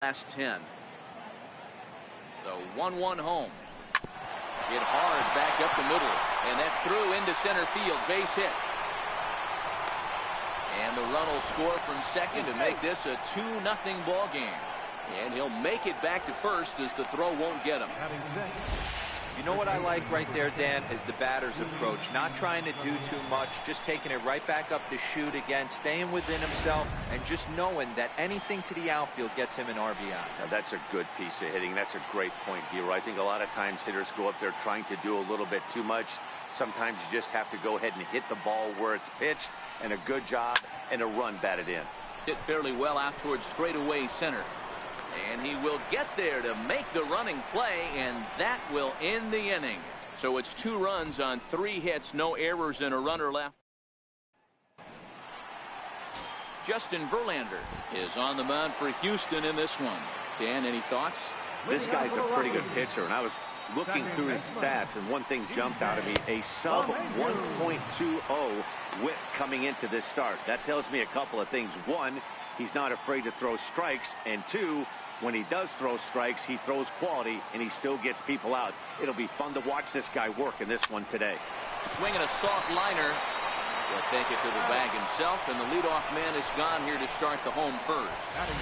last 10. So 1-1 home. Hit hard back up the middle, and that's through into center field. Base hit. And the run will score from second to make this a 2-0 ball game. And he'll make it back to first as the throw won't get him. You know what I like right there, Dan, is the batter's approach. Not trying to do too much, just taking it right back up the chute again, staying within himself, and just knowing that anything to the outfield gets him an RBI. Now, that's a good piece of hitting. That's a great point, Hero. I think a lot of times hitters go up there trying to do a little bit too much. Sometimes you just have to go ahead and hit the ball where it's pitched, and a good job and a run batted in. Hit fairly well out towards straightaway center. And he will get there to make the running play, and that will end the inning. So it's 2 runs on 3 hits, no errors, and a runner left. Justin Verlander is on the mound for Houston in this one. Dan, any thoughts? This guy's a pretty good pitcher, and I was looking through his stats, and one thing jumped out at me: a sub 1.20 whip coming into this start. That tells me a couple of things. One, he's not afraid to throw strikes, and 2, when he does throw strikes, he throws quality, and he still gets people out. It'll be fun to watch this guy work in this one today. Swinging a soft liner. He'll take it to the bag himself, and the leadoff man is gone here to start the home first.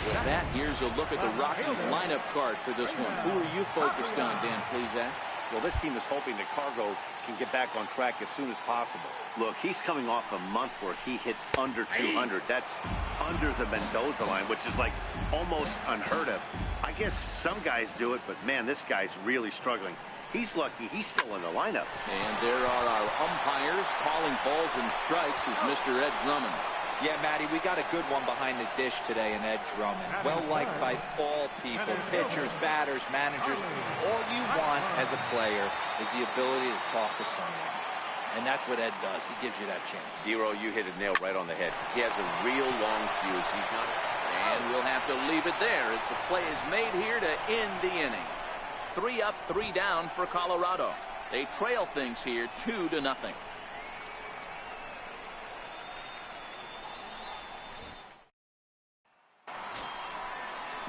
With that, here's a look at the Rockies lineup card for this one. Who are you focused on, Dan, please, Zach? Well, this team is hoping that Cargo can get back on track as soon as possible. Look, he's coming off a month where he hit under 200. That's under the Mendoza line, which is like almost unheard of. I guess some guys do it, but man, this guy's really struggling. He's lucky he's still in the lineup. And there are our umpires calling balls and strikes is Mr. Ed Drummond. Yeah, Matty, we got a good one behind the dish today in Ed Drummond. Well liked by all people, pitchers, batters, managers. All you want as a player is the ability to talk to someone. And that's what Ed does. He gives you that chance. Zero, you hit a nail right on the head. He has a real long fuse. He's not. And we'll have to leave it there as the play is made here to end the inning. 3 up, 3 down for Colorado. They trail things here 2-0.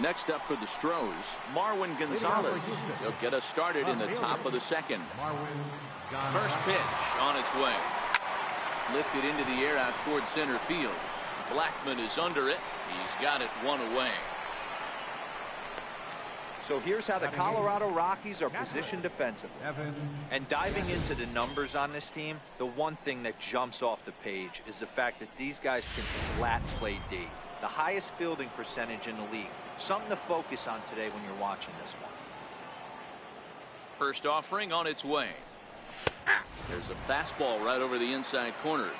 Next up for the Astros, Marwin Gonzalez. He'll get us started in the top of the second. First pitch on its way. Lifted into the air out towards center field. Blackman is under it. He's got it 1 away. So here's how the Colorado Rockies are positioned defensively. And diving into the numbers on this team, the one thing that jumps off the page is the fact that these guys can flat play D. The highest fielding percentage in the league. Something to focus on today when you're watching this one. First offering on its way. There's a fastball right over the inside corner.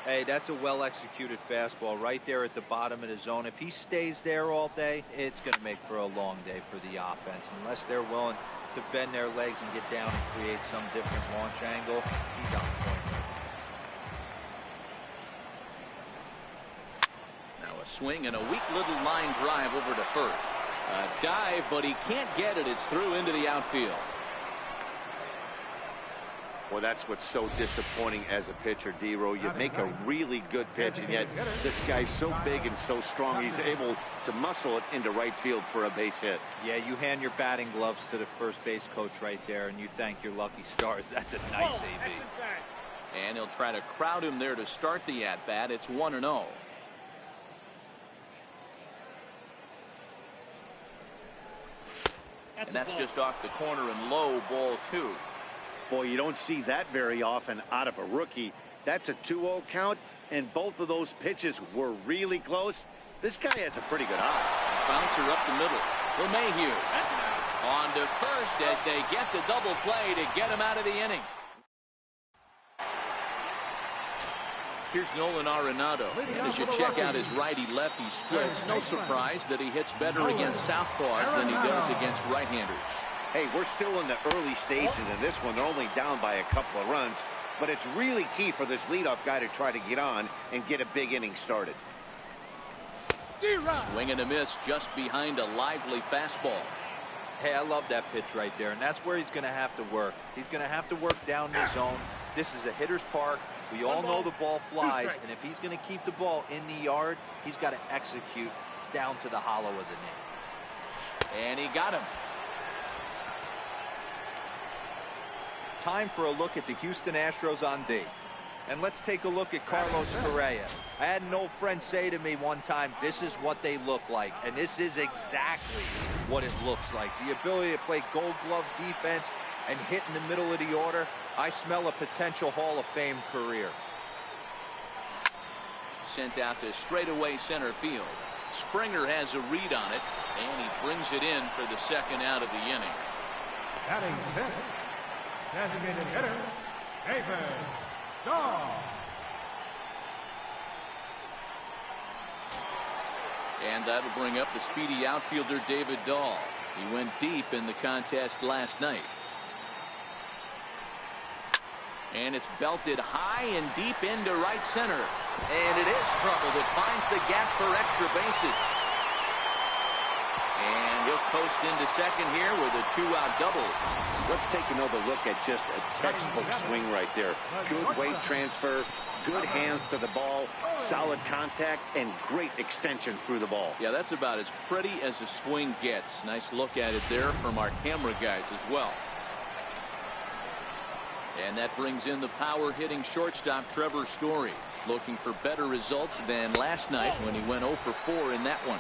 Hey, that's a well-executed fastball right there at the bottom of the zone. If he stays there all day, it's going to make for a long day for the offense. Unless they're willing to bend their legs and get down and create some different launch angle, he's on point. Now a swing and a weak little line drive over to first. A dive, but he can't get it. It's through into the outfield. Well, that's what's so disappointing as a pitcher, D-Row. You make a really good pitch, and yet this guy's so big and so strong, he's able to muscle it into right field for a base hit. Yeah, you hand your batting gloves to the first base coach right there, and you thank your lucky stars. That's a nice AB. And he'll try to crowd him there to start the at-bat. It's 1-0. And that's just off the corner and low, ball 2. Boy, you don't see that very often out of a rookie. That's a 2-0 count, and both of those pitches were really close. This guy has a pretty good eye. Bouncer up the middle. LeMahieu on to first as they get the double play to get him out of the inning. Here's Nolan Arenado. And as you check out his righty-lefty splits, no surprise that he hits better against southpaws than he does against right-handers. Hey, we're still in the early stages in this one. They're only down by a couple of runs, but it's really key for this leadoff guy to try to get on and get a big inning started. Swing and a miss just behind a lively fastball. Hey, I love that pitch right there, and that's where he's going to have to work. He's going to have to work down the zone. This is a hitter's park. We all know the ball flies, and if he's going to keep the ball in the yard, he's got to execute down to the hollow of the knee. And he got him. Time for a look at the Houston Astros on D. And let's take a look at Carlos Correa. I had an old friend say to me one time, this is what they look like. And this is exactly what it looks like. The ability to play gold glove defense and hit in the middle of the order. I smell a potential Hall of Fame career. Sent out to straightaway center field. Springer has a read on it, and he brings it in for the second out of the inning. Batting fifth, designated hitter, Ep5. And that'll bring up the speedy outfielder David Dahl. He went deep in the contest last night. And it's belted high and deep into right center. And it is trouble that finds the gap for extra bases. And he'll coast into second here with a 2-out double. Let's take another look at just a textbook swing right there. Good weight transfer, good hands to the ball, solid contact, and great extension through the ball. Yeah, that's about as pretty as a swing gets. Nice look at it there from our camera guys as well. And that brings in the power-hitting shortstop Trevor Story, looking for better results than last night when he went 0 for 4 in that one.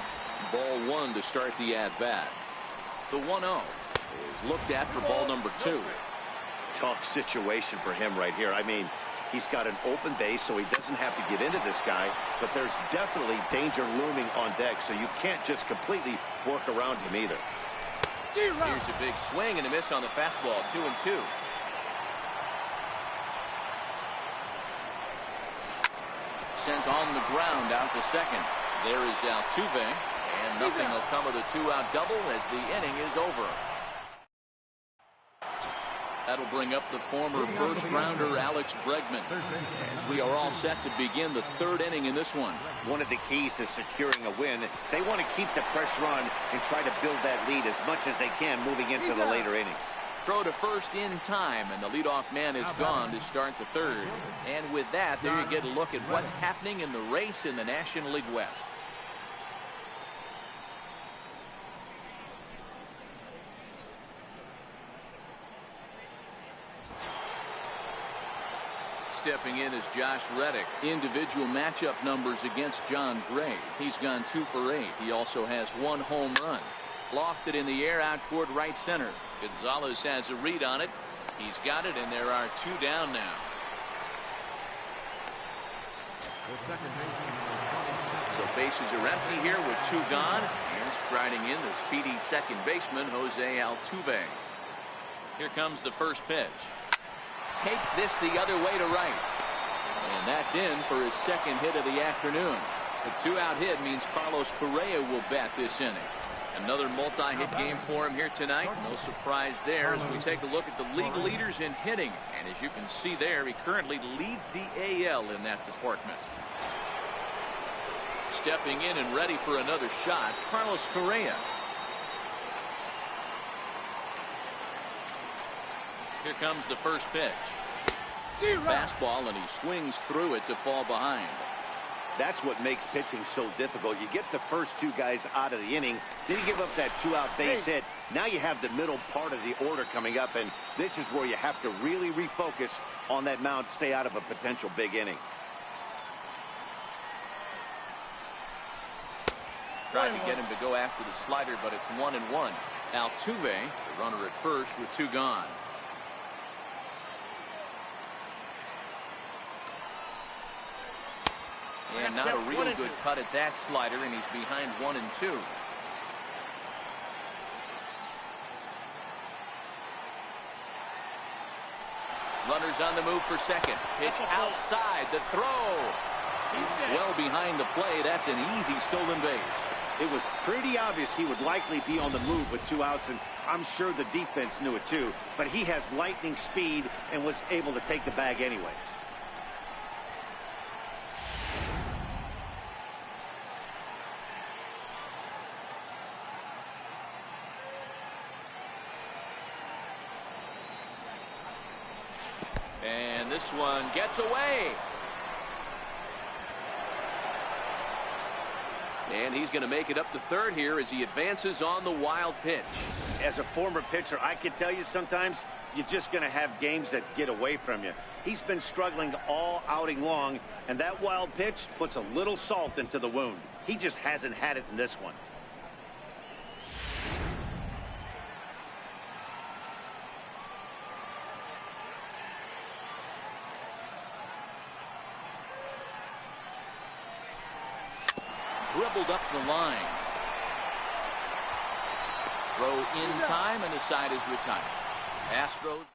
Ball 1 to start the at-bat. The 1-0 is looked at for ball number 2. Tough situation for him right here. I mean, he's got an open base, so he doesn't have to get into this guy, but there's definitely danger looming on deck, so you can't just completely work around him either. Here's a big swing and a miss on the fastball. 2-2. Sent on the ground out to second. There is Altuve, and nothing will come of the 2-out double as the inning is over. That'll bring up the former first-rounder Alex Bregman, as we are all set to begin the third inning in this one. One of the keys to securing a win, they want to keep the pressure on and try to build that lead as much as they can moving into the later innings. Throw to first in time, and the leadoff man is gone to start the third. And with that, there you get a look at what's happening in the race in the National League West. Stepping in is Josh Reddick. Individual matchup numbers against John Gray. He's gone 2 for 8. He also has 1 home run. Lofted in the air out toward right center. Gonzalez has a read on it. He's got it, and there are 2 down now. So bases are empty here with 2 gone. And striding in the speedy second baseman, Jose Altuve. Here comes the first pitch. Takes this the other way to right. And that's in for his second hit of the afternoon. The 2-out hit means Carlos Correa will bat this inning. Another multi-hit game for him here tonight. No surprise there as we take a look at the league leaders in hitting. And as you can see there, he currently leads the AL in that department. Stepping in and ready for another shot, Carlos Correa. Here comes the first pitch. Fastball, and he swings through it to fall behind. That's what makes pitching so difficult. You get the first 2 guys out of the inning, then you give up that 2-out base hit. Now you have the middle part of the order coming up, and this is where you have to really refocus on that mound, stay out of a potential big inning. Tried to get him to go after the slider, but it's 1-1. Altuve, the runner at first with 2 gone. And not a real good cut at that slider, and he's behind 1-2. Runners on the move for second. Pitch outside. The throw. He's well behind the play. That's an easy stolen base. It was pretty obvious he would likely be on the move with 2 outs, and I'm sure the defense knew it too. But he has lightning speed and was able to take the bag anyways. And this one gets away. And he's going to make it up to third here as he advances on the wild pitch. As a former pitcher, I can tell you sometimes you're just going to have games that get away from you. He's been struggling all outing long, and that wild pitch puts a little salt into the wound. He just hasn't had it in this one. Dribbled up the line. Throw in time, and the side is retired. Astros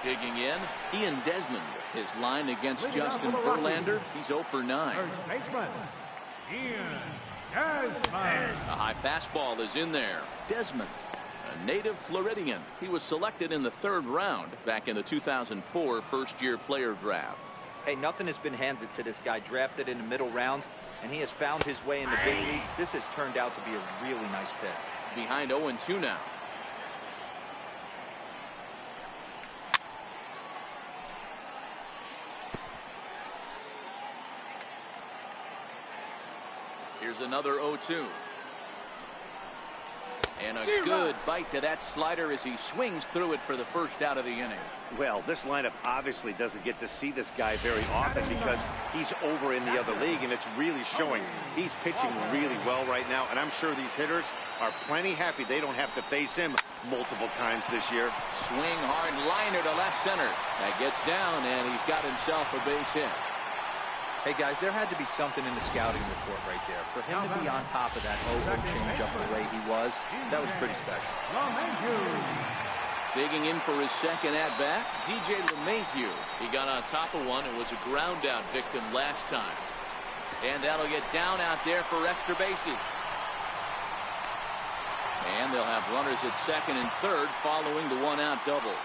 digging in. Ian Desmond, his line against Justin Verlander. He's 0 for 9. First baseman, Ian Desmond. A high fastball is in there. Desmond, a native Floridian. He was selected in the 3rd round back in the 2004 first-year player draft. Hey, nothing has been handed to this guy. Drafted in the middle rounds, and he has found his way in the big leagues. This has turned out to be a really nice pick. Behind 0-2 now. Here's another 0-2. And a good bite to that slider as he swings through it for the first out of the inning. Well, this lineup obviously doesn't get to see this guy very often because he's over in the other league, and it's really showing. He's pitching really well right now, and I'm sure these hitters are plenty happy they don't have to face him multiple times this year. Swing hard liner to left center. That gets down, and he's got himself a base hit. Hey, guys, there had to be something in the scouting report right there. For him to be on top of that 0-0 changeup the way he was, that was pretty special. Digging in for his second at-bat, DJ LeMahieu. He got on top of one and was a ground-out victim last time. And that'll get down out there for extra bases. And they'll have runners at second and third following the one-out double.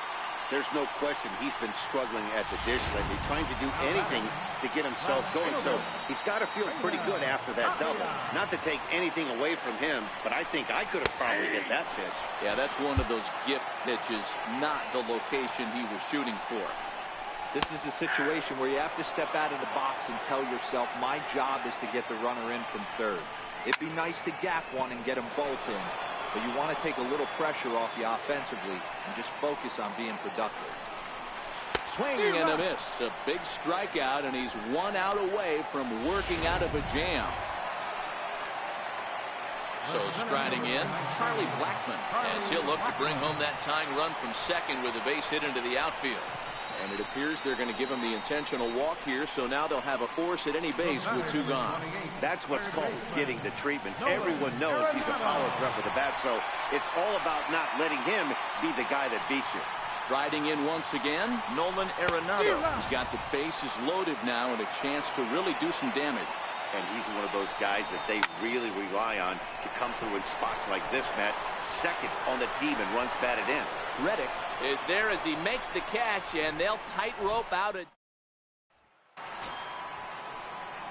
There's no question he's been struggling at the dish lately, trying to do anything to get himself going. So he's got to feel pretty good after that double. Not to take anything away from him, but I think I could have probably hit that pitch. Yeah, that's one of those gift pitches, not the location he was shooting for. This is a situation where you have to step out of the box and tell yourself, my job is to get the runner in from third. It'd be nice to gap one and get them both in. But you want to take a little pressure off you offensively and just focus on being productive. Swing and a miss. A big strikeout, and he's 1 out away from working out of a jam. So striding in, Charlie Blackmon, as he'll look to bring home that tying run from second with a base hit into the outfield. And it appears they're going to give him the intentional walk here, so now they'll have a force at any base with 2 gone. That's what's called getting the treatment. Everyone knows he's a power threat with the bat, so it's all about not letting him be the guy that beats you. Riding in once again, Nolan Arenado. He's got the bases loaded now and a chance to really do some damage. And he's one of those guys that they really rely on to come through in spots like this, Matt. Second on the team and runs batted in. Reddick is there as he makes the catch, and they'll tightrope out it.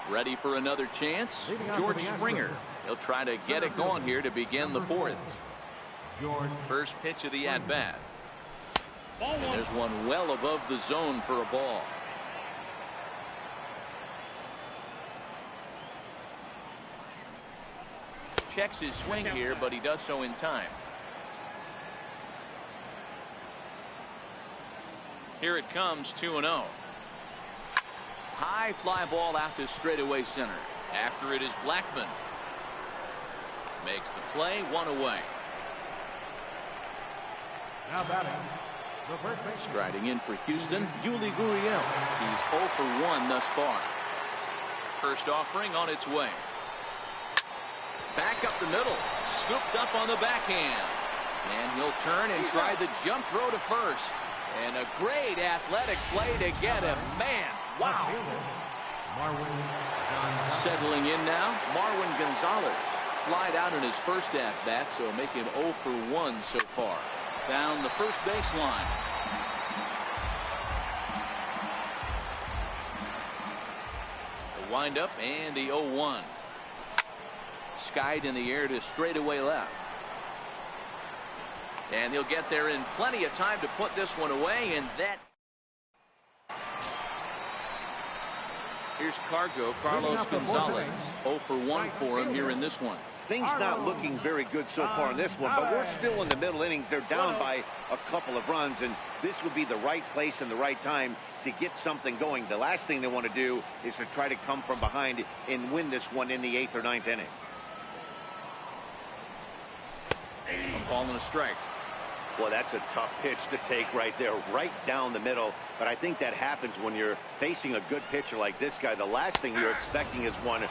Ready for another chance, George Springer. He'll try to get it going here to begin the 4th. First pitch of the at-bat. And there's one well above the zone for a ball. Checks his swing here, but he does so in time. Here it comes, 2-0. High fly ball out to straightaway center. After it is Blackmon. Makes the play, 1 away. Now batting, the first baseman. Striding in for Houston, Yuli Gurriel. He's 0 for 1 thus far. First offering on its way. Back up the middle. Scooped up on the backhand. And he'll turn and try the jump throw to first. And a great athletic play to get him. Man, wow. Settling in now, Marwin Gonzalez. Flied out in his first at-bat, so make him 0 for 1 so far. Down the first baseline. The windup and the 0-1. Skied in the air to straightaway left. And he'll get there in plenty of time to put this one away, and that Here's Carlos Gonzalez. 0 for 1 for him here in this one. Things not looking very good so far in this one, but we're still in the middle innings. They're down by a couple of runs, and this would be the right place and the right time to get something going. The last thing they want to do is to try to come from behind and win this one in the 8th or 9th inning. A ball and a strike. Well, that's a tough pitch to take right there, right down the middle. But I think that happens when you're facing a good pitcher like this guy. The last thing you're expecting is one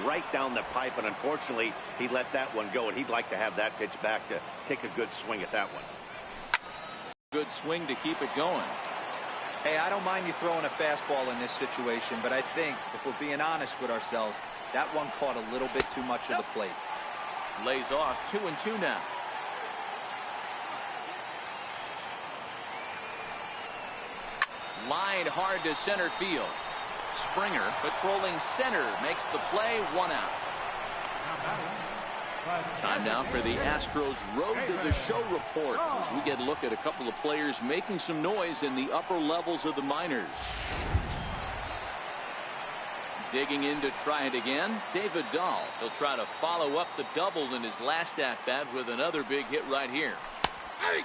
right down the pipe, and unfortunately, he let that one go, and he'd like to have that pitch back to take a good swing at that one. Good swing to keep it going. Hey, I don't mind you throwing a fastball in this situation, but I think, if we're being honest with ourselves, that one caught a little bit too much of the plate. Lays off 2-2 now. Lined hard to center field. Springer patrolling center makes the play. 1 out. Time now for the Astros Road to the Show report as we get a look at a couple of players making some noise in the upper levels of the minors. Digging in to try it again, David Dahl. He'll try to follow up the double in his last at-bat with another big hit right here.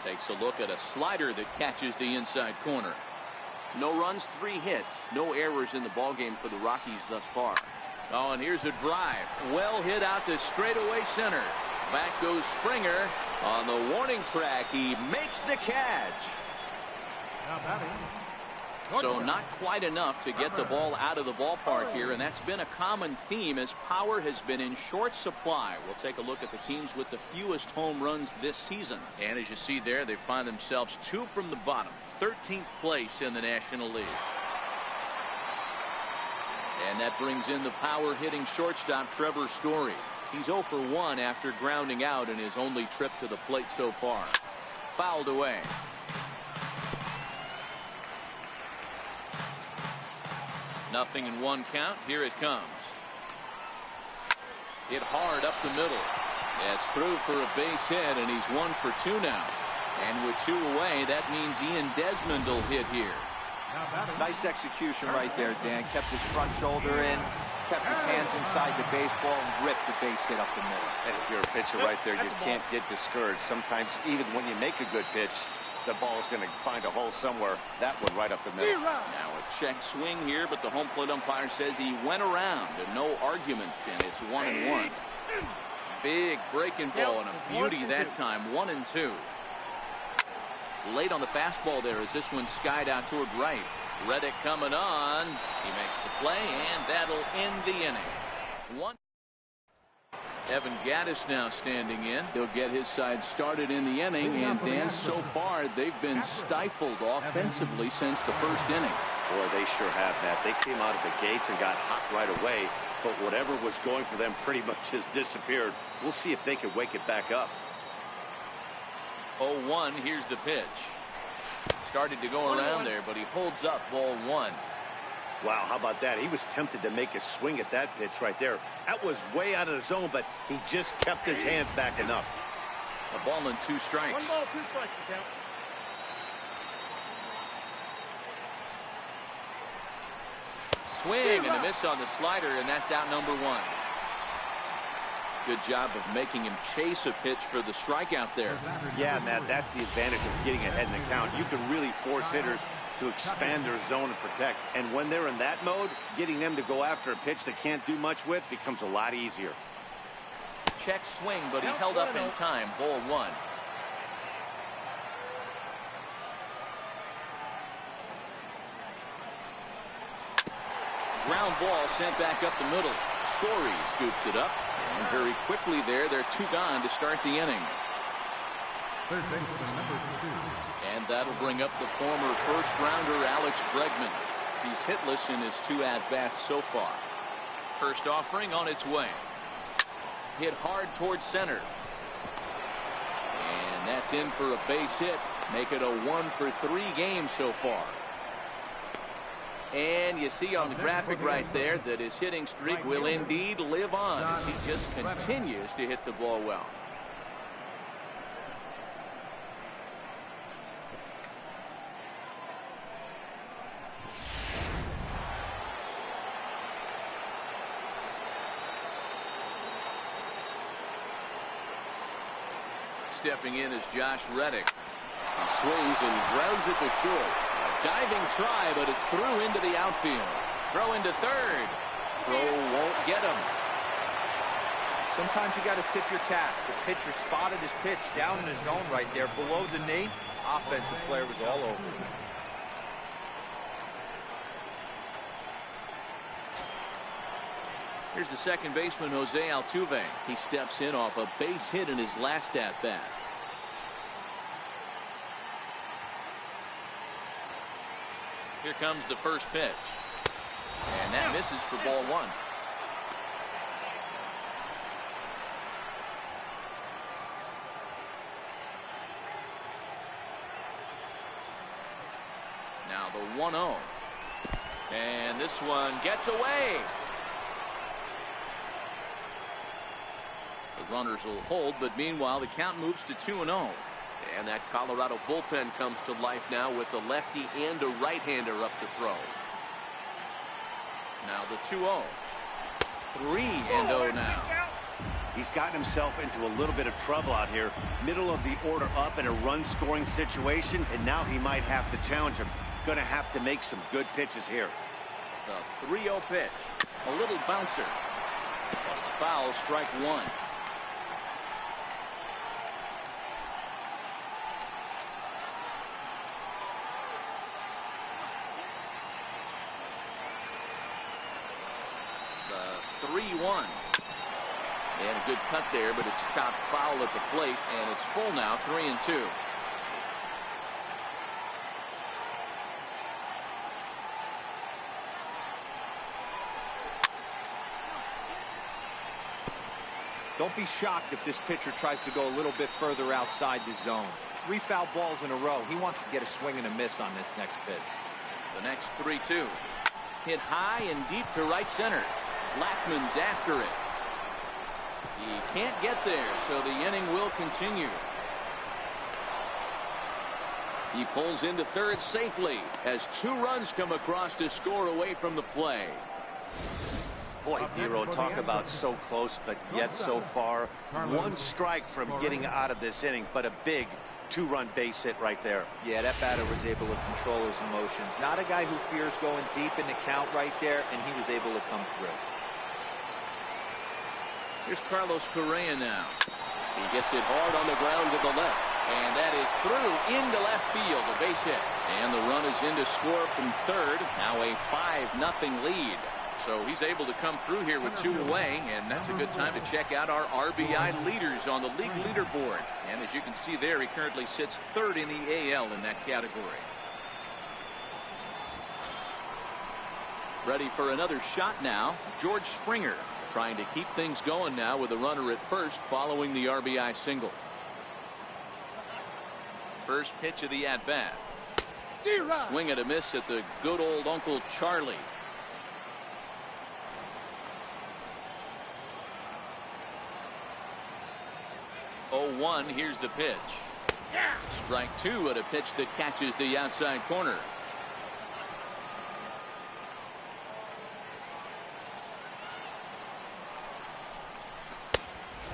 Takes a look at a slider that catches the inside corner. No runs, 3 hits. No errors in the ballgame for the Rockies thus far. Oh, and here's a drive. Well hit out to straightaway center. Back goes Springer. On the warning track, he makes the catch. So not quite enough to get the ball out of the ballpark here, and that's been a common theme as power has been in short supply. We'll take a look at the teams with the fewest home runs this season. And as you see there, they find themselves 2 from the bottom. 13th place in the National League. And that brings in the power hitting shortstop Trevor Story. He's 0 for 1 after grounding out in his only trip to the plate so far. Fouled away. Nothing in 1 count. Here it comes. Hit hard up the middle. That's through for a base hit, and he's 1 for 2 now. And with 2 away, that means Ian Desmond will hit here. Nice execution right there, Dan. Kept his front shoulder in, kept his hands inside the baseball, and ripped the base hit up the middle. And if you're a pitcher right there, you can't get discouraged. Sometimes, even when you make a good pitch, the ball is going to find a hole somewhere. That one right up the middle. Now a check swing here, but the home plate umpire says he went around, and no argument, and it's 1-1. Big breaking ball and a beauty that time. 1-2. Late on the fastball there as this one skied out toward right. Reddick coming on. He makes the play, and that'll end the inning. 1. Evan Gattis now standing in. He'll get his side started in the inning, and Dan, so far they've been stifled offensively since the first inning. Boy, they sure have, Matt. They came out of the gates and got hot right away, but whatever was going for them pretty much has disappeared. We'll see if they can wake it back up. 0-1. Here's the pitch. Started to go around there, but he holds up. Ball 1. Wow, how about that? He was tempted to make a swing at that pitch right there. That was way out of the zone, but he just kept his hands back enough. A ball and 2 strikes. 1 ball, 2 strikes, you count. Swing and a miss on the slider, and that's out number 1. Good job of making him chase a pitch for the strikeout there. Yeah, Matt, that's the advantage of getting ahead in the count. You can really force hitters to expand their zone and protect. And when they're in that mode, getting them to go after a pitch they can't do much with becomes a lot easier. Check swing, but he held up in time. Ball 1. Ground ball sent back up the middle. Story scoops it up. And very quickly there, they're 2 gone to start the inning. And that'll bring up the former first-rounder Alex Bregman. He's hitless in his 2 at-bats so far. First offering on its way. Hit hard towards center. And that's in for a base hit. Make it a 1 for 3 game so far. And you see on the graphic right there that his hitting streak will indeed live on as he just continues to hit the ball well. stepping in is Josh Reddick. He swings and grounds it to short. A diving try, but it's through into the outfield. Throw into third. Throw won't get him. Sometimes you got to tip your cap. The pitcher spotted his pitch down in the zone right there below the knee. Offensive player was all over it. Here's the second baseman, Jose Altuve. He steps in off a base hit in his last at-bat. Here comes the first pitch. And that misses for ball one. Now the 1-0. And this one gets away. The runners will hold, but meanwhile the count moves to 2-0. And that Colorado bullpen comes to life now with a lefty and a right-hander up to throw. Now the 2-0. 3-0 now. He's gotten himself into a little bit of trouble out here. Middle of the order up in a run-scoring situation, and now he might have to challenge him. Going to have to make some good pitches here. The 3-0 pitch. A little bouncer. But it's foul, strike one. The 3-1. They had a good cut there, but it's chopped foul at the plate, and it's full now, 3-2. Don't be shocked if this pitcher tries to go a little bit further outside the zone. 3 foul balls in a row. He wants to get a swing and a miss on this next pitch. The next 3-2. Hit high and deep to right center. Blackman's after it. He can't get there, so the inning will continue. He pulls into third safely as 2 runs come across to score away from the play. Boy, Dero, talk about so close, but yet so far. 1 strike from getting out of this inning, but a big 2-run base hit right there. Yeah, that batter was able to control his emotions. Not a guy who fears going deep in the count right there, and he was able to come through. Here's Carlos Correa now. He gets it hard on the ground to the left. And that is through into left field, a base hit. And the run is in to score from third. Now a 5-0 lead. So he's able to come through here with 2 away, and that's a good time to check out our RBI leaders on the league leaderboard. And as you can see there, he currently sits 3rd in the AL in that category. Ready for another shot now, George Springer, trying to keep things going now with a runner at first following the RBI single. First pitch of the at-bat. Swing and a miss at the good old Uncle Charlie. Oh, 1, here's the pitch. Strike 2 at a pitch that catches the outside corner.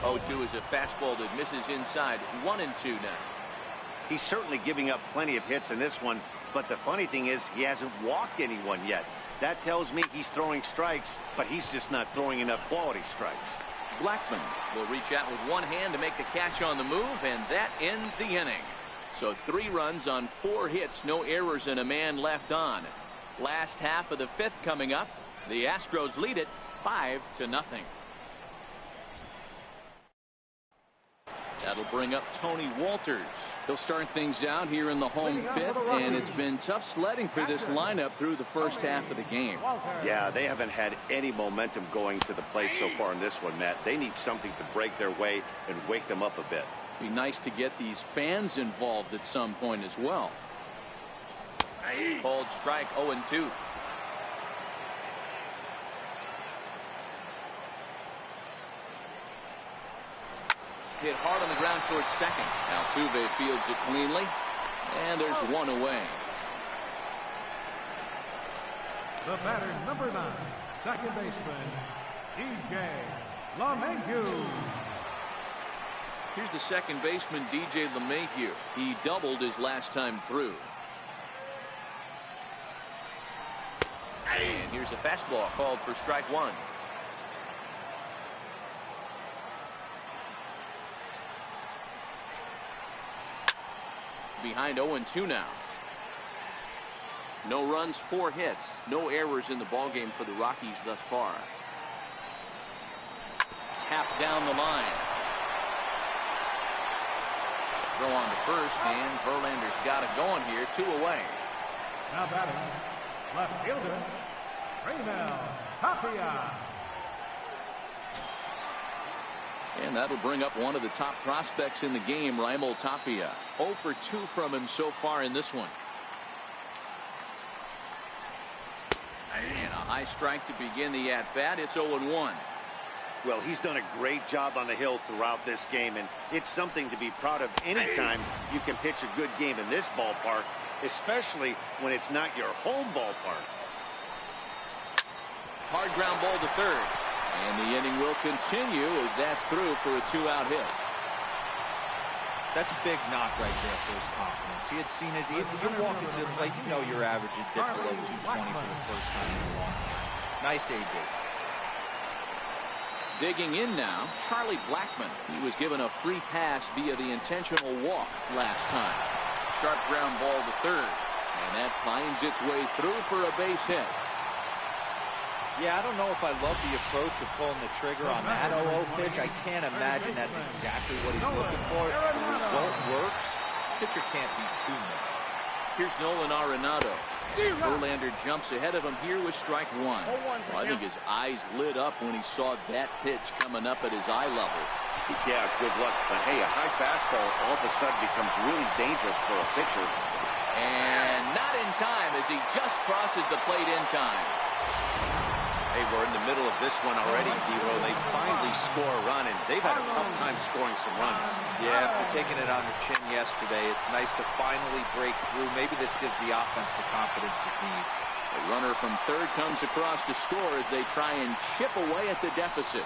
0-2 is a fastball that misses inside. 1-2 now. He's certainly giving up plenty of hits in this one, but the funny thing is he hasn't walked anyone yet. That tells me he's throwing strikes, but he's just not throwing enough quality strikes. Blackman will reach out with one hand to make the catch on the move, and that ends the inning. So 3 runs on 4 hits, no errors, and a man left on. Last half of the 5th coming up. The Astros lead it 5-0. That'll bring up Tony Walters. He'll start things out here in the home 5th, and it's been tough sledding for this lineup through the first half of the game. Yeah, they haven't had any momentum going to the plate so far in this one, Matt. They need something to break their way and wake them up a bit. Be nice to get these fans involved at some point as well. Called strike, 0-2. Hit hard on the ground towards second. Altuve fields it cleanly, and there's 1 away. The batter, number 9, second baseman, E.J. LeMahieu. Here's the second baseman, DJ LeMahieu. He doubled his last time through. And here's a fastball called for strike one. Behind 0-2 now. No runs, 4 hits, no errors in the ballgame for the Rockies thus far. Tap down the line. Throw on to first, and Verlander's got it going here. 2 away. Now batting, left fielder, Raimel Tapia. And that'll bring up one of the top prospects in the game, Raimel Tapia. 0 for 2 from him so far in this one. And a high strike to begin the at-bat. It's 0-1. Well, he's done a great job on the hill throughout this game, and it's something to be proud of anytime you can pitch a good game in this ballpark, especially when it's not your home ballpark. Hard ground ball to third. And the inning will continue as that's through for a 2-out hit. That's a big knock right there for his confidence. He had seen it. You're walking to the plate, you know you're averaging dip below 220 for the first time in a long time. Nice AB. Digging in now, Charlie Blackmon. He was given a free pass via the intentional walk last time. Sharp ground ball to third. And that finds its way through for a base hit. Yeah, I don't know if I love the approach of pulling the trigger on that 0-0 pitch. I can't imagine that's exactly what he's looking for. If the result works, pitcher can't be too mad. Here's Nolan Arenado. Verlander jumps ahead of him here with strike one. Well, I think his eyes lit up when he saw that pitch coming up at his eye level. Yeah, good luck. But hey, a high fastball all of a sudden becomes really dangerous for a pitcher. And not in time as he just crosses the plate in time. Hey, we're in the middle of this one already, Dero. They finally score a run, and they've had a tough time scoring some runs. Yeah, after taking it on the chin yesterday, it's nice to finally break through. Maybe this gives the offense the confidence it needs. The runner from third comes across to score as they try and chip away at the deficit.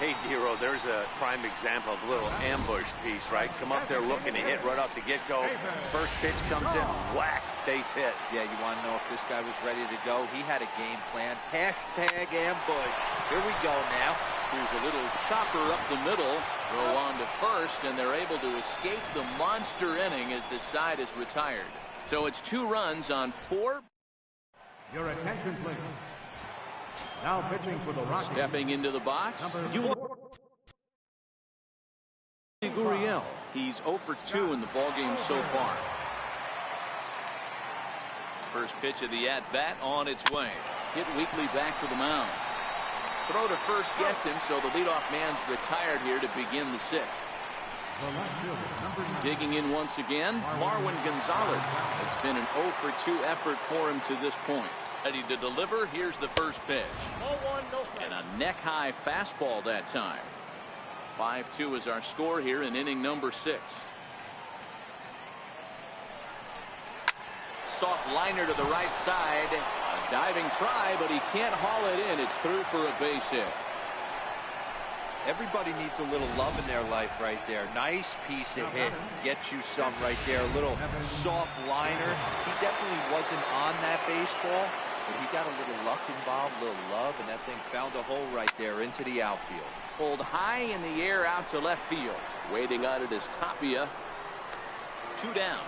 Hey, Dero, there's a prime example of a little ambush piece, right? Come up there looking to hit right off the get-go. First pitch comes in, whack, base hit. Yeah, you want to know if this guy was ready to go? He had a game plan. Hashtag ambush. Here we go now. Here's a little chopper up the middle. Throw on to first, and they're able to escape the monster inning as the side is retired. So it's 2 runs on 4. Your attention, please. Now pitching for the Rockies. Stepping into the box, Gurriel. He's 0 for 2 in the ballgame so far. First pitch of the at-bat on its way. Hit weakly back to the mound. Throw to first gets him, so the leadoff man's retired here to begin the 6th. Digging in once again, Marwin Gonzalez. It's been an 0 for 2 effort for him to this point. Ready to deliver. Here's the first pitch. And a neck-high fastball that time. 5-2 is our score here in inning number 6. Soft liner to the right side. A diving try, but he can't haul it in. It's through for a base hit. Everybody needs a little love in their life right there. Nice piece of hit. Gets you some right there. A little soft liner. He definitely wasn't on that baseball, but he got a little luck involved, a little love, and that thing found a hole right there into the outfield. Pulled high in the air out to left field. Waiting on it is Tapia. 2 down.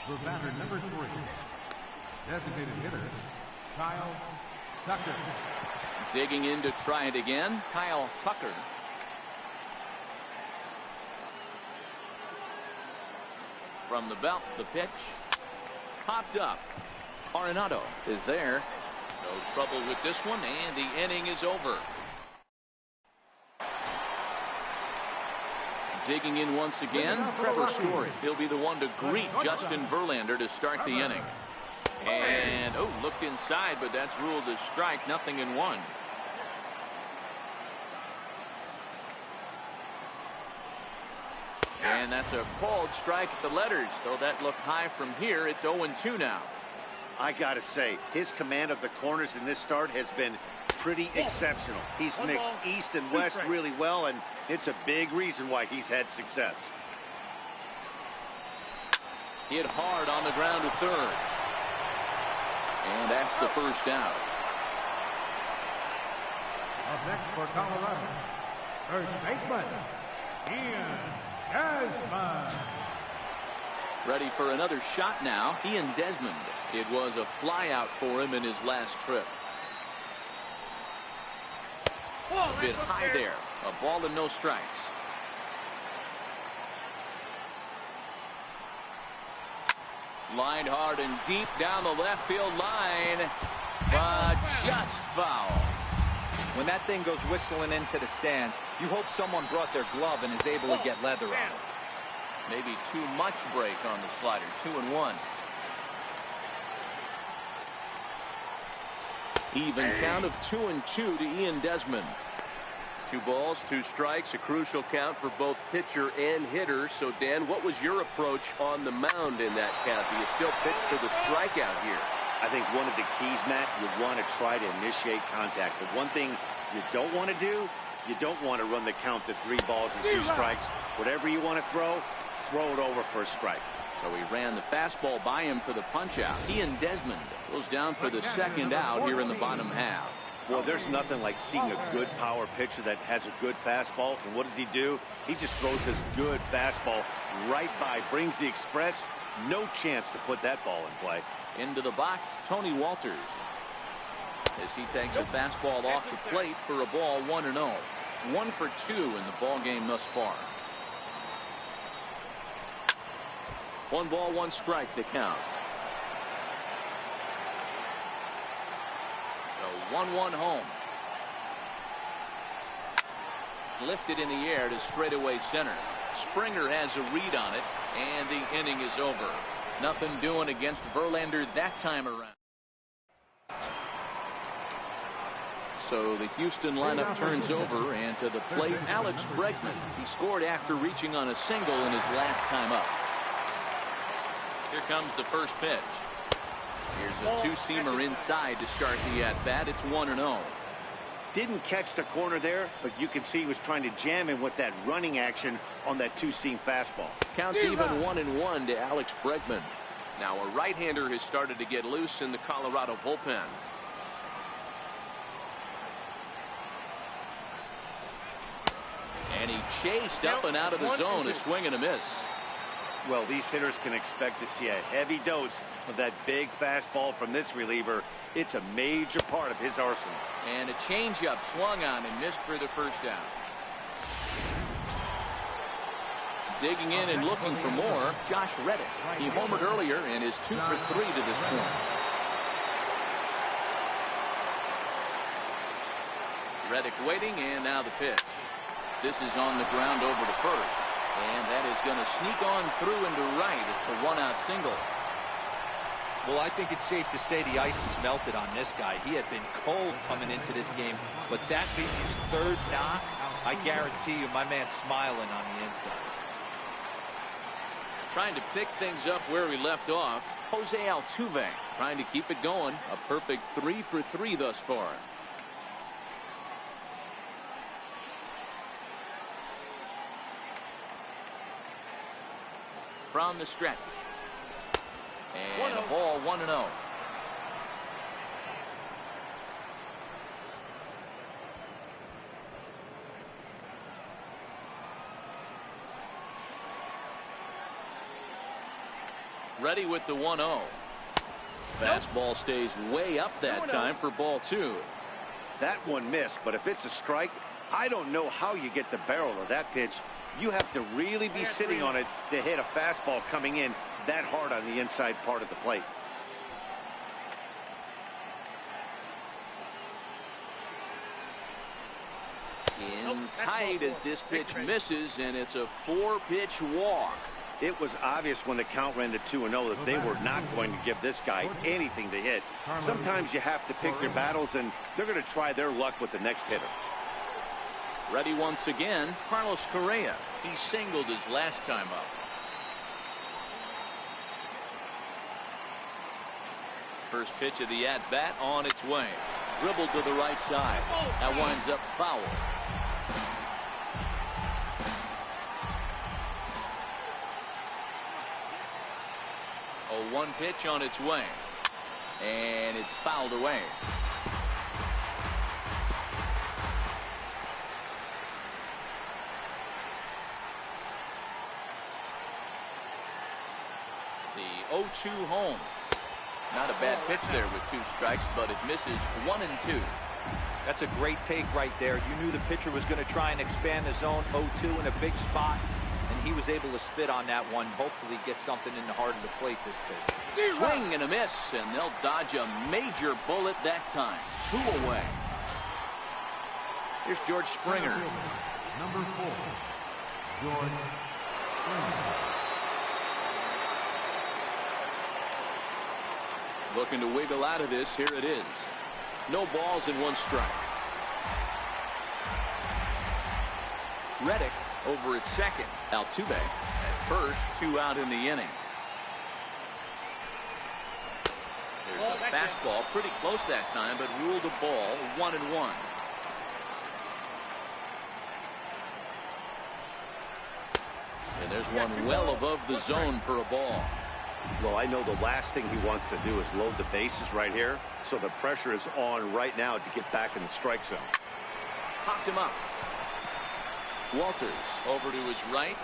The batter, number 3. Designated hitter, Kyle Tucker. Digging in to try it again, Kyle Tucker. From the belt, the pitch. Popped up. Arenado is there. No trouble with this one, and the inning is over. Digging in once again, Trevor Story. He'll be the one to greet Justin Verlander to start the inning. And, looked inside, but that's ruled a strike, 0-1. And that's a called strike at the letters. Though that looked high from here, it's 0-2 now. I gotta say, his command of the corners in this start has been pretty exceptional. He's mixed east and west really well, and it's a big reason why he's had success. Hit hard on the ground to third. And that's the first out. Up next for Colorado, first baseman, Ian Desmond. Ready for another shot now. Ian Desmond. It was a flyout for him in his last trip. A bit high there. A ball and no strikes. Lined hard and deep down the left field line, but just foul. When that thing goes whistling into the stands, you hope someone brought their glove and is able to get leather on it. Maybe too much break on the slider. 2-1. Even count of 2-2 to Ian Desmond. 2 balls, 2 strikes, a crucial count for both pitcher and hitter. So, Dan, what was your approach on the mound in that count? Do you still pitch for the strikeout here? I think one of the keys, Matt, you want to try to initiate contact. The one thing you don't want to do, you don't want to run the count to 3 balls and 2 strikes. Whatever you want to throw it over for a strike. So he ran the fastball by him for the punch-out. Ian Desmond goes down for the second out here in the bottom half. Well, there's nothing like seeing a good power pitcher that has a good fastball. And what does he do? He just throws this good fastball right by, brings the express. No chance to put that ball in play. Into the box, Tony Walters. As he takes a fastball off the plate for a ball, 1-0. 1 for 2 in the ball game thus far. 1 ball, 1 strike to count. The 1-1 home. Lifted in the air to straightaway center. Springer has a read on it, and the inning is over. Nothing doing against Verlander that time around. So the Houston lineup turns over, and to the plate, Alex Bregman. He scored after reaching on a single in his last time up. Here comes the first pitch. Here's a 2-seamer inside to start the at-bat. It's 1-0. Didn't catch the corner there, but you can see he was trying to jam him with that running action on that 2-seam fastball. Counts even 1-1 to Alex Bregman. Now a right-hander has started to get loose in the Colorado bullpen. And he chased up and out of the zone. A swing and a miss. Well, these hitters can expect to see a heavy dose of that big fastball from this reliever. It's a major part of his arsenal. And a changeup swung on and missed for the first down. Digging in and looking for more, Josh Reddick. He homered earlier and is 2 for 3 to this point. Reddick waiting, and now the pitch. This is on the ground over to first. And that is going to sneak on through into right. It's a 1-out single. Well, I think it's safe to say the ice has melted on this guy. He had been cold coming into this game, but that being his 3rd knock, I guarantee you my man's smiling on the inside. Trying to pick things up where we left off, Jose Altuve trying to keep it going. A perfect 3 for 3 thus far. From the stretch. And a ball, 1-0. Ready with the 1-0. Fastball stays way up that time for ball 2. That one missed, but if it's a strike, I don't know how you get the barrel of that pitch. You have to really be sitting on it to hit a fastball coming in that hard on the inside part of the plate. In tight as this pitch misses, and it's a 4-pitch walk. It was obvious when the count ran to 2-0 that they were not going to give this guy anything to hit. Sometimes you have to pick your battles, and they're going to try their luck with the next hitter. Ready once again, Carlos Correa. He singled his last time up. First pitch of the at-bat on its way. Dribbled to the right side. That winds up foul. 0-1 pitch on its way. And it's fouled away. The 0-2 home. Not a bad pitch there with 2 strikes, but it misses 1 and 2. That's a great take right there. You knew the pitcher was going to try and expand the zone. 0-2 in a big spot, and he was able to spit on that one. Hopefully get something in the heart of the plate this pitch. Swing and a miss, and they'll dodge a major bullet that time. 2 away. Here's George Springer. Number 4, George Springer. Looking to wiggle out of this. Here it is. No balls and 1 strike. Reddick over at second. Altuve at first. 2 out in the inning. There's a fastball pretty close that time, but ruled a ball. 1-1. And there's one well above the zone for a ball. Well, I know the last thing he wants to do is load the bases right here, so the pressure is on right now to get back in the strike zone. Popped him up. Walters over to his right.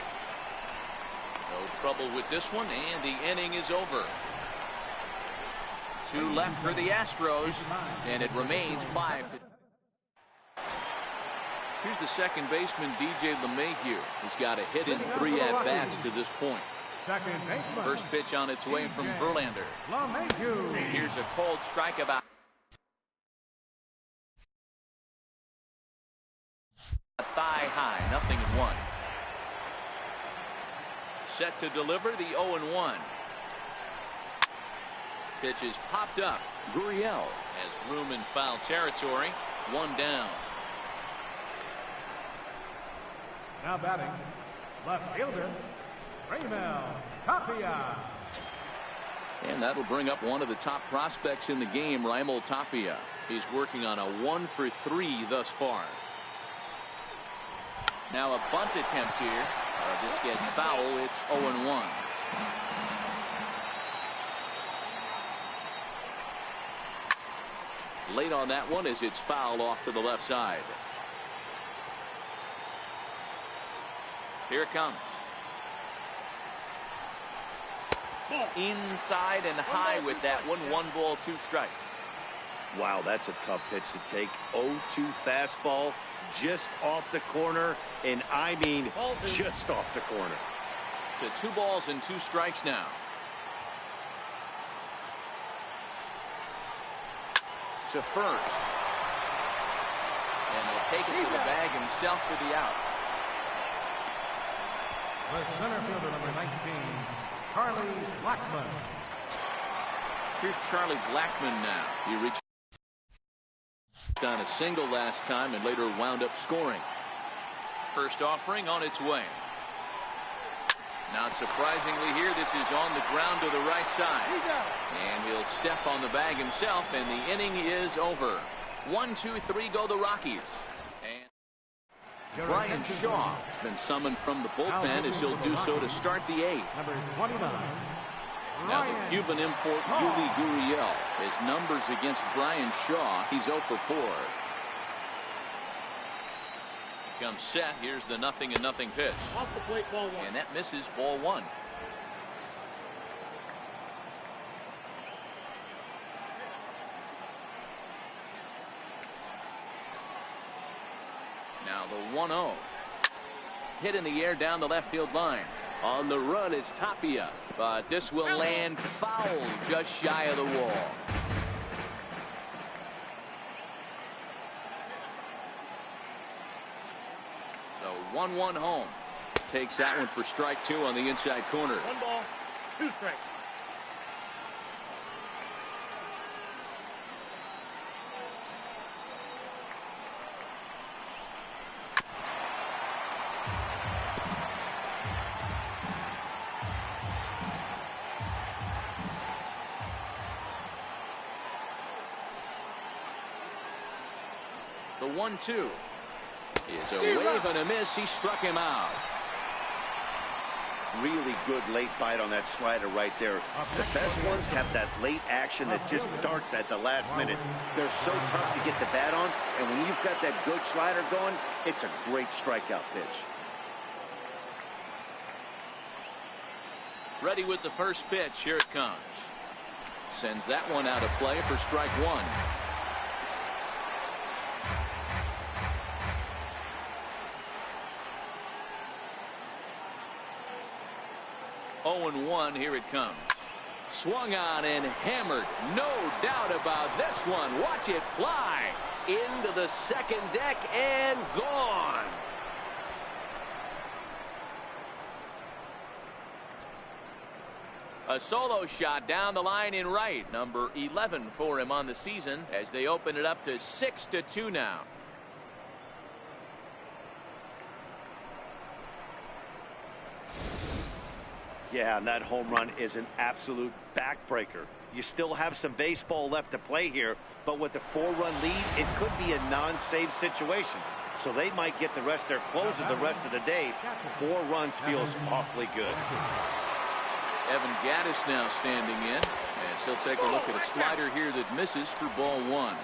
No trouble with this one, and the inning is over. 2 left for the Astros, and it remains 5. Here's the second baseman, DJ LeMahieu. He's got a hit in 3 at-bats to this point. First pitch on its way from Verlander. Here's a cold strike about thigh high. 0-1. Set to deliver the 0-1. Pitch is popped up. Gurriel has room in foul territory. 1 down. Now batting, left fielder, Raimel Tapia. And that'll bring up one of the top prospects in the game, Raimel Tapia. He's working on a 1-for-3 thus far. Now a bunt attempt here. This gets foul. It's 0-1. Late on that one as it's fouled off to the left side. Here it comes. Inside and high with that one. 1 ball, 2 strikes. Wow, that's a tough pitch to take. 0-2 fastball just off the corner, and I mean just off the corner. To 2 balls and 2 strikes now. To first. And he'll take it to the bag himself for the out. The center fielder, number 19, Charlie Blackmon. Here's Charlie Blackmon now. He reached on a single last time and later wound up scoring. First offering on its way. Not surprisingly here, this is on the ground to the right side. And he'll step on the bag himself, and the inning is over. 1, 2, 3 go the Rockies. And Brian Shaw has been summoned from the bullpen as he'll do so to start the 8th. Number 29. Now the Cuban import Yuli Gurriel. His numbers against Brian Shaw, he's 0 for 4. Comes set. Here's the 0-0 pitch. Off the plate, ball 1. And that misses, ball 1. Now the 1-0. Hit in the air down the left field line. On the run is Tapia, but this will land foul just shy of the wall. The 1-1 home. Takes that one for strike 2 on the inside corner. 1 ball, 2 strikes. The 1-2 is a wave and a miss. He struck him out. Really good late bite on that slider right there. The best ones have that late action that just darts at the last minute. They're so tough to get the bat on, and when you've got that good slider going, it's a great strikeout pitch. Ready with the first pitch. Here it comes. Sends that one out of play for strike one. 0-1. Here it comes. Swung on and hammered. No doubt about this one. Watch it fly into the second deck and gone. A solo shot down the line in right. Number 11 for him on the season as they open it up to 6-2 now. Yeah, and that home run is an absolute backbreaker. You still have some baseball left to play here, but with a 4-run lead, it could be a non-save situation. So they might get the rest their closer the rest of the day. 4 runs feels awfully good. Evan Gaddis now standing in as he'll take a look at a slider here that misses for ball 1.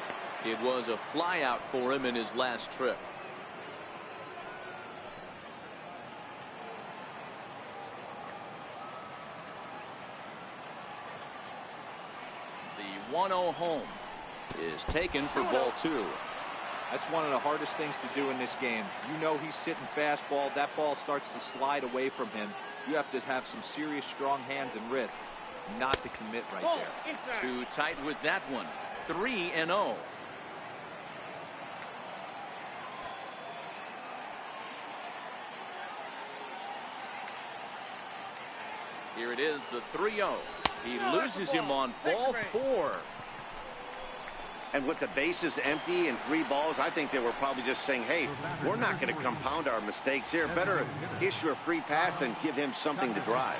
It was a fly out for him in his last trip. The 1-0 home is taken for ball 2. That's one of the hardest things to do in this game. You know he's sitting fastball. That ball starts to slide away from him. You have to have some serious strong hands and wrists not to commit right there. Too tight with that one. 3-0. Here it is, the 3-0. He loses him on ball 4. And with the bases empty and 3 balls, I think they were probably just saying, hey, we're not going to compound our mistakes here. Better issue a free pass and give him something to drive.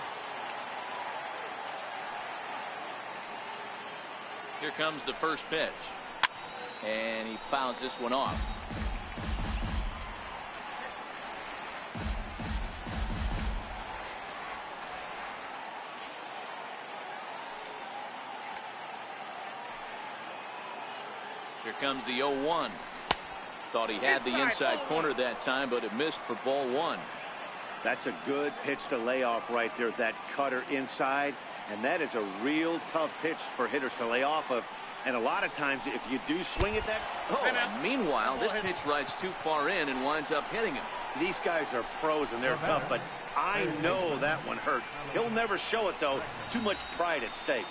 Here comes the first pitch. And he fouls this one off. Here comes the 0-1. Thought he had the inside corner that time, but it missed for ball 1. That's a good pitch to lay off right there, that cutter inside. And that is a real tough pitch for hitters to lay off of. And a lot of times, if you do swing at that... Oh, and meanwhile, this pitch rides too far in and winds up hitting him. These guys are pros and they're tough, but I know that one hurt. He'll never show it, though. Too much pride at stake.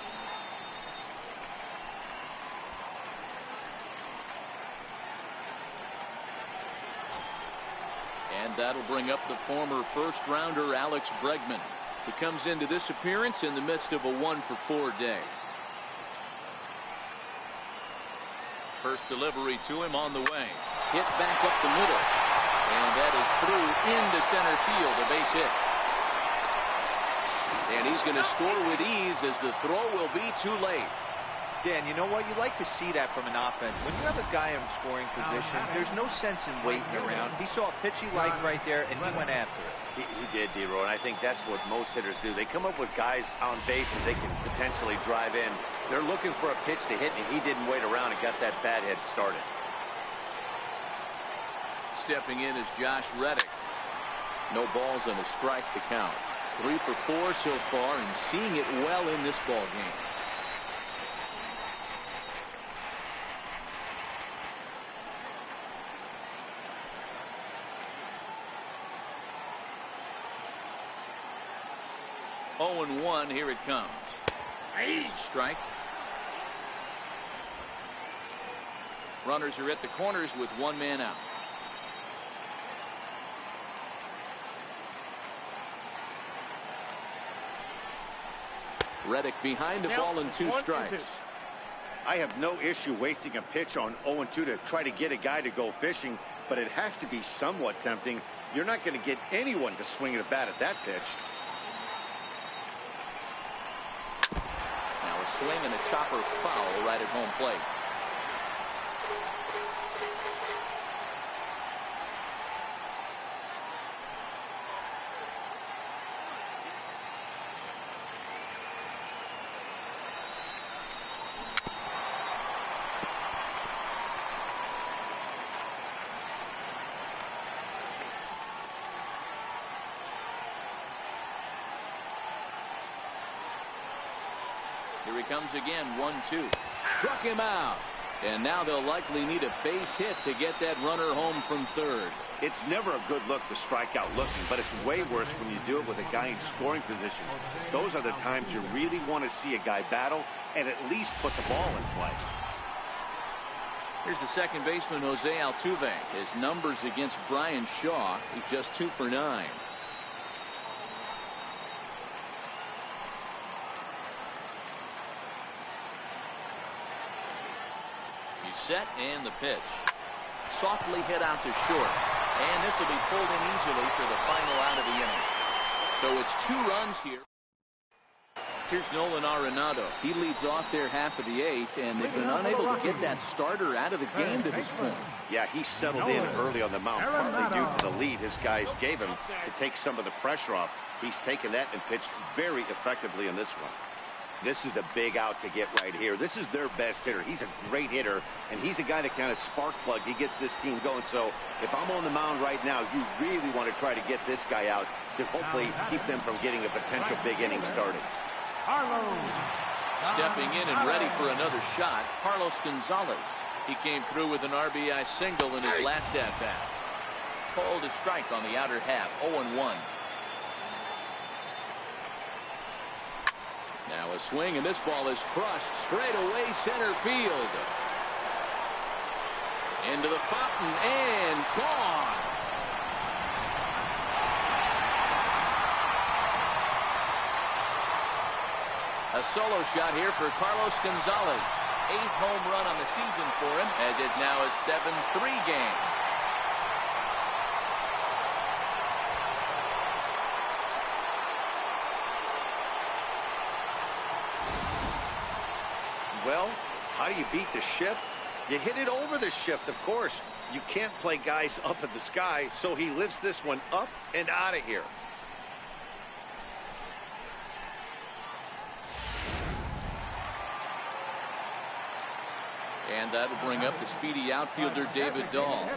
And that'll bring up the former first-rounder Alex Bregman. He comes into this appearance in the midst of a 1-for-4 day. First delivery to him on the way. Hit back up the middle. And that is through into center field, a base hit. And he's going to score with ease as the throw will be too late. Dan, you know what? You like to see that from an offense. When you have a guy in scoring position, there's no sense in waiting around. He saw a pitch he liked right there, and he went after it. He did, D-Roy, and I think that's what most hitters do. They come up with guys on base that they can potentially drive in. They're looking for a pitch to hit, and he didn't wait around and got that bat head started. Stepping in is Josh Reddick. No balls and a strike to count. 3 for 4 so far, and seeing it well in this ball game. Oh, and 1. Here it comes. Strike. Runners are at the corners with 1 man out. Reddick behind the ball and 2 strikes. I have no issue wasting a pitch on 0-2 to try to get a guy to go fishing, but it has to be somewhat tempting. You're not going to get anyone to swing at a bat at that pitch. Now a swing and a chopper foul right at home plate. he comes again, 1-2. Struck him out. And now they'll likely need a base hit to get that runner home from third. It's never a good look to strike out looking, but it's way worse when you do it with a guy in scoring position. Those are the times you really want to see a guy battle and at least put the ball in play. Here's the second baseman, Jose Altuve. His numbers against Brian Shaw, he's just 2 for 9. He's set, and the pitch. Softly hit out to short. And this will be pulled in easily for the final out of the inning. So it's 2 runs here. Here's Nolan Arenado. He leads off their half of the 8th, and they've been unable to get that starter out of the game to this point. Yeah, he settled in early on the mound, partly due to the lead his guys gave him to take some of the pressure off. He's taken that and pitched very effectively in this one. This is a big out to get right here. This is their best hitter. He's a great hitter, and he's a guy that kind of spark plug. He gets this team going. So if I'm on the mound right now, you really want to try to get this guy out to hopefully keep them from getting a potential big inning started. Stepping in and ready for another shot, Carlos Gonzalez. He came through with an RBI single in his last at-bat. Called a strike on the outer half, 0-1. Now a swing, and this ball is crushed straight away center field. Into the fountain and gone. A solo shot here for Carlos Gonzalez. 8th home run on the season for him, as it's now a 7-3 game. Well, how do you beat the shift? You hit it over the shift, of course. You can't play guys up in the sky, so he lifts this one up and out of here. And that'll bring up the speedy outfielder David Dahl.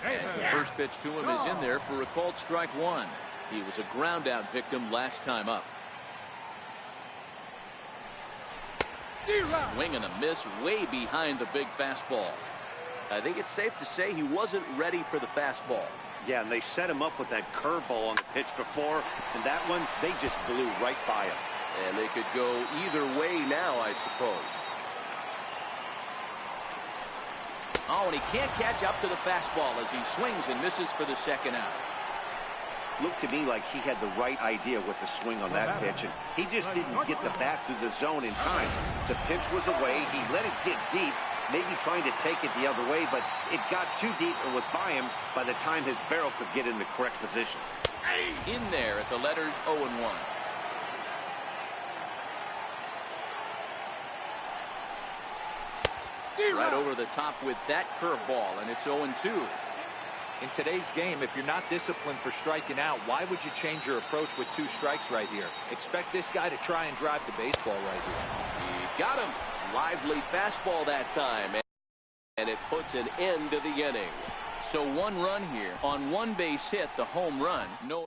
As the first pitch to him is in there for a called strike 1. He was a ground out victim last time up. Swing and a miss way behind the big fastball. I think it's safe to say he wasn't ready for the fastball. Yeah, and they set him up with that curveball on the pitch before, and that one, they just blew right by him. And they could go either way now, I suppose. Oh, and he can't catch up to the fastball as he swings and misses for the second out. Looked to me like he had the right idea with the swing on that pitch, and he just didn't get the bat through the zone in time. The pitch was away. He let it get deep, maybe trying to take it the other way, but it got too deep and was by him by the time his barrel could get in the correct position. In there at the letters 0-1. Right over the top with that curveball, and it's 0-2. In today's game, if you're not disciplined for striking out, why would you change your approach with 2 strikes right here? Expect this guy to try and drive the baseball right here. He got him. Lively fastball that time. And it puts an end to the inning. So 1 run here on 1 base hit, the home run. No.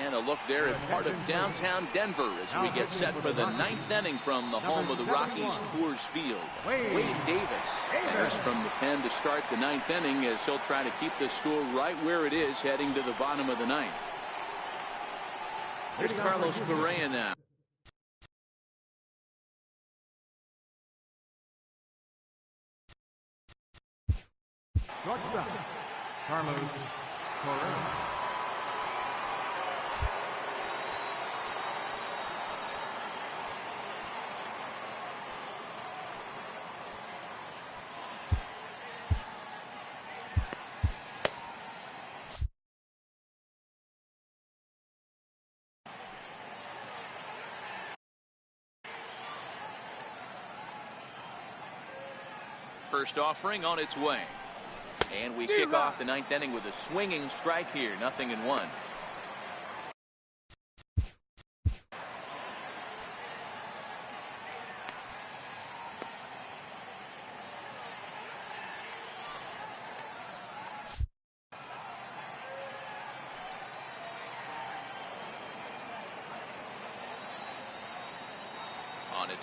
And a look there at part of downtown Denver as we get set for the 9th inning from the home of the Rockies, Coors Field. Wade Davis enters from the pen to start the 9th inning as he'll try to keep the score right where it is heading to the bottom of the 9th. Here's Carlos Correa now. Shortstop, Carlos Correa. First offering on its way. And we kick off the 9th inning with a swinging strike here, 0-1.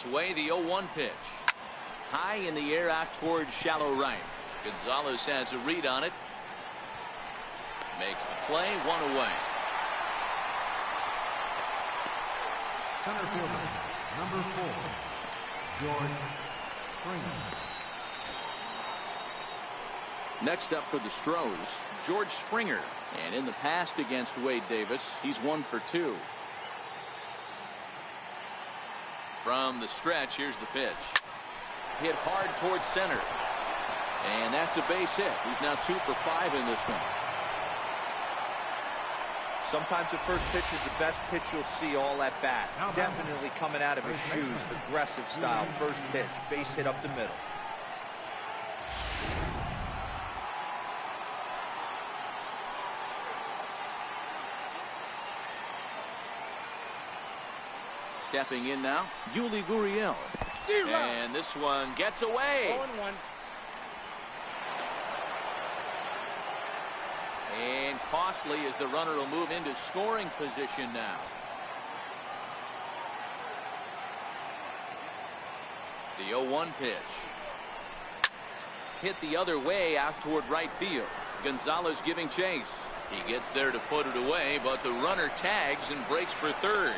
its way, the 0-1 pitch. High in the air out towards shallow right. Gonzalez has a read on it. Makes the play, 1 away. Center fielder, number 4, George Springer. Next up for the Astros, George Springer. And in the past against Wade Davis, he's 1 for 2. From the stretch, here's the pitch. Hit hard towards center. And that's a base hit. He's now 2 for 5 in this one. Sometimes the first pitch is the best pitch you'll see all at bat. Definitely coming out of his shoes, aggressive style. First pitch, base hit up the middle. Stepping in now, Yuli Gurriel. And this one gets away. 0-1. And costly as the runner will move into scoring position now. The 0-1 pitch. Hit the other way out toward right field. Gonzalez giving chase. He gets there to put it away, but the runner tags and breaks for third.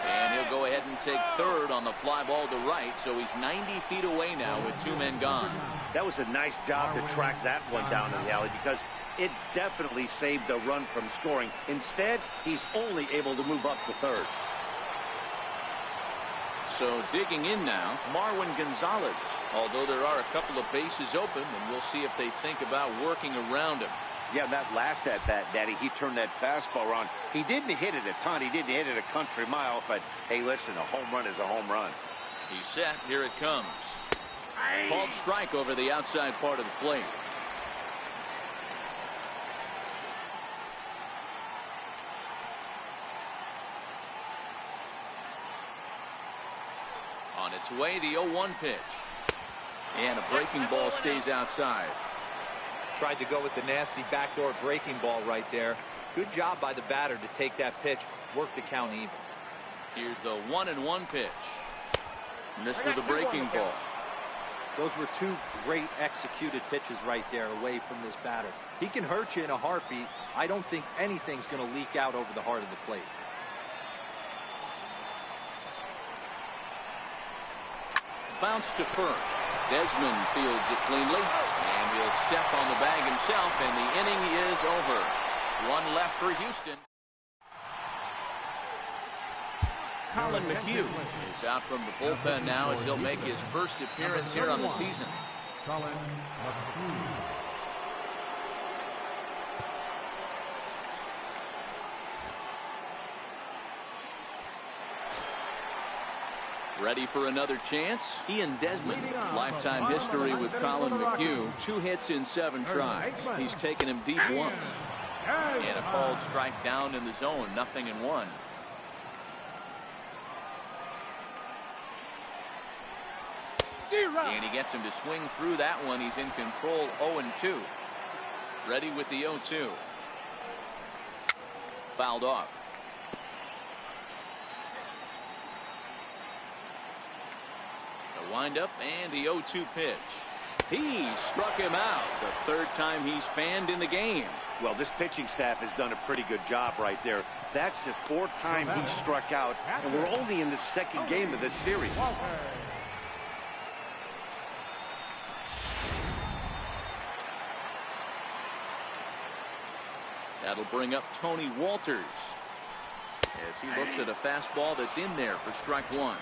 And he'll go ahead and take third on the fly ball to right, so he's 90 feet away now with 2 men gone. That was a nice job to track that one down in the alley because it definitely saved the run from scoring. Instead, he's only able to move up to third. So digging in now, Marwin Gonzalez. Although there are a couple of bases open, and we'll see if they think about working around him. Yeah, that last at bat, Daddy, he turned that fastball around. He didn't hit it a ton. He didn't hit it a country mile. But, hey, listen, a home run is a home run. He's set. Here it comes. Called strike over the outside part of the plate. On its way, the 0-1 pitch. And a breaking ball stays outside. Tried to go with the nasty backdoor breaking ball right there. Good job by the batter to take that pitch, work the count even. Here's the 1-1 pitch. Missed with a breaking ball. Those were 2 great executed pitches right there away from this batter. He can hurt you in a heartbeat. I don't think anything's going to leak out over the heart of the plate. Bounce to first. Desmond fields it cleanly. And he'll step on the bag himself, and the inning is over. 1 left for Houston. Colin McHugh is out from the bullpen now as he'll make his first appearance here on the season. Colin McHugh. Ready for another chance? Ian Desmond. Lifetime history with Colin McHugh. 2 hits in 7 tries. He's taken him deep once. And a called strike down in the zone. 0-1. And he gets him to swing through that one. He's in control. 0-2. Ready with the 0-2. Fouled off. Wind up and the 0-2 pitch. He struck him out. The 3rd time he's fanned in the game. Well, this pitching staff has done a pretty good job right there. That's the 4th time he struck out, and we're only in the 2nd game of this series. That'll bring up Tony Walters as he looks at a fastball that's in there for strike 1.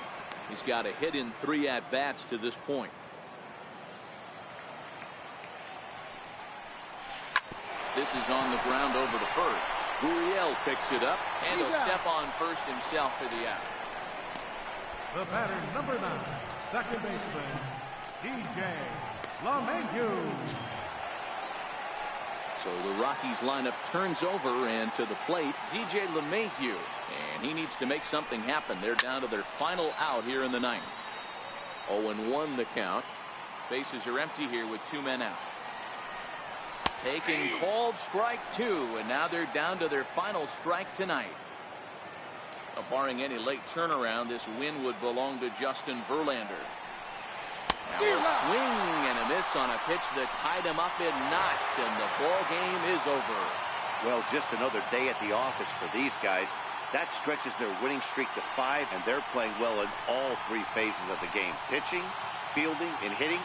He's got a hit in 3 at-bats to this point. This is on the ground over to first. Gurriel picks it up, and he'll step on first himself for the out. The batter, number 9, second baseman, DJ LeMahieu. So the Rockies lineup turns over, and to the plate, DJ LeMahieu. And he needs to make something happen. They're down to their final out here in the 9th. 0-1 the count. Bases are empty here with 2 men out. Taking called strike 2, and now they're down to their final strike tonight. Barring any late turnaround, this win would belong to Justin Verlander. Now a swing and a miss on a pitch that tied him up in knots, and the ball game is over. Well, just another day at the office for these guys. That stretches their winning streak to 5, and they're playing well in all 3 phases of the game. Pitching, fielding, and hitting.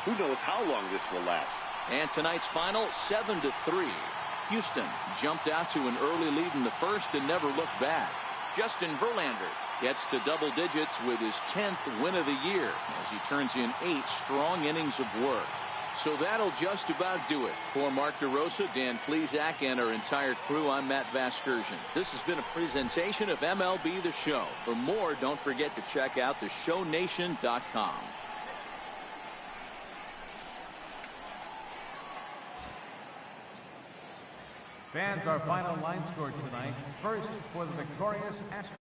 Who knows how long this will last. And tonight's final, 7-3. Houston jumped out to an early lead in the first and never looked back. Justin Verlander gets to double digits with his 10th win of the year as he turns in 8 strong innings of work. So that'll just about do it. For Mark DeRosa, Dan Plesac, and our entire crew, I'm Matt Vasgersian. This has been a presentation of MLB The Show. For more, don't forget to check out theshownation.com. Fans, our final line score tonight. First, for the victorious Astros.